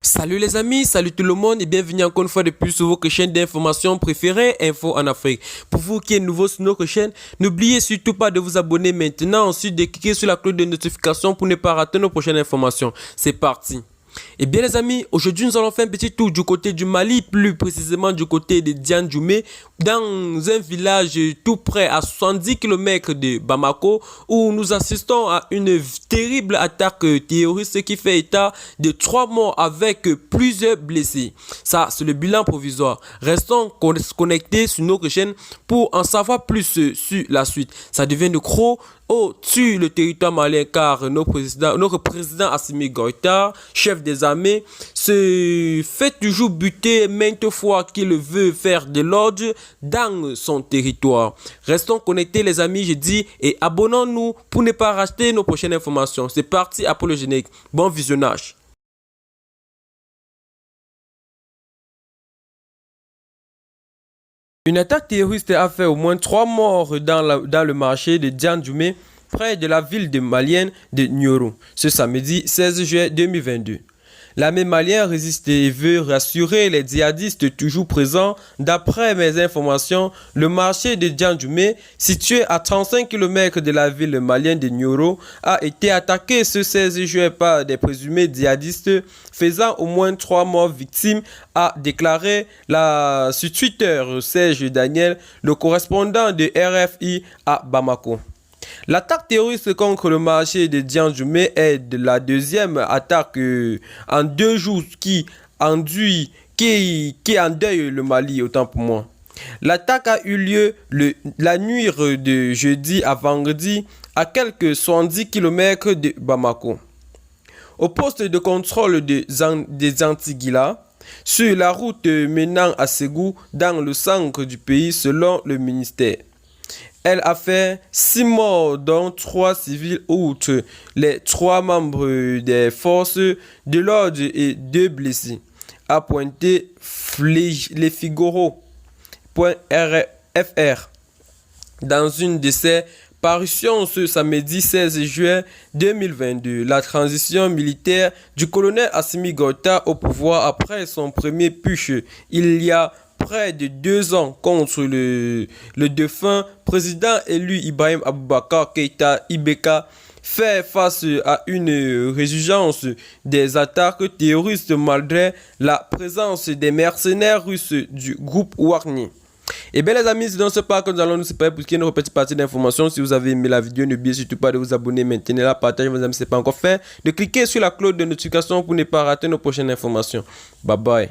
Salut les amis, salut tout le monde et bienvenue encore une fois de plus sur votre chaîne d'information préférée, Info en Afrique. Pour vous qui êtes nouveau sur notre chaîne, n'oubliez surtout pas de vous abonner maintenant, ensuite de cliquer sur la cloche de notification pour ne pas rater nos prochaines informations. C'est parti. Et bien les amis, aujourd'hui nous allons faire un petit tour du côté du Mali, plus précisément du côté de Diandjoumé, dans un village tout près à 70 km de Bamako, où nous assistons à une terrible attaque terroriste qui fait état de 3 morts avec plusieurs blessés. Ça, c'est le bilan provisoire. Restons connectés sur notre chaîne pour en savoir plus sur la suite. Ça devient de gros sur le territoire malien car notre président Assimi Goïta, chef des armées, se fait toujours buter maintes fois qu'il veut faire de l'ordre dans son territoire. Restons connectés les amis, je dis, et abonnons-nous pour ne pas rater nos prochaines informations. C'est parti pour le générique. Bon visionnage. Une attaque terroriste a fait au moins 3 morts dans le marché de Diandjoumé, près de la ville malienne de Nioro, ce samedi 16 juillet 2022. L'armée malienne résiste et veut rassurer les djihadistes toujours présents. D'après mes informations, le marché de Diandjoumé, situé à 35 km de la ville malienne de Nioro, a été attaqué ce 16 juillet par des présumés djihadistes, faisant au moins 3 morts victimes, a déclaré sur Twitter Serge Daniel, le correspondant de RFI à Bamako. L'attaque terroriste contre le marché de Diandjoumé est la deuxième attaque en 2 jours qui endeuille le Mali, autant pour moi. L'attaque a eu lieu la nuit de jeudi à vendredi à quelques 70 km de Bamako. Au poste de contrôle des Antiguila, sur la route menant à Ségou, dans le centre du pays, selon le ministère. Elle a fait 6 morts, dont 3 civils, outre les 3 membres des forces de l'ordre et 2 blessés, a pointé Les Figaro.fr dans une de ses parutions ce samedi 16 juin 2022. La transition militaire du colonel Assimi Goïta au pouvoir après son premier putsch il y a près de 2 ans contre le défunt président élu Ibrahim Aboubakar Keïta Ibeka fait face à une résurgence des attaques terroristes malgré la présence des mercenaires russes du groupe Wagner. Et bien les amis, c'est dans ce pas que nous allons nous séparer pour qu'il y ait une petite partie d'informations. Si vous avez aimé la vidéo, n'oubliez surtout pas de vous abonner maintenant, la partager vos amis si ce n'est pas encore fait, de cliquer sur la cloche de notification pour ne pas rater nos prochaines informations. Bye bye.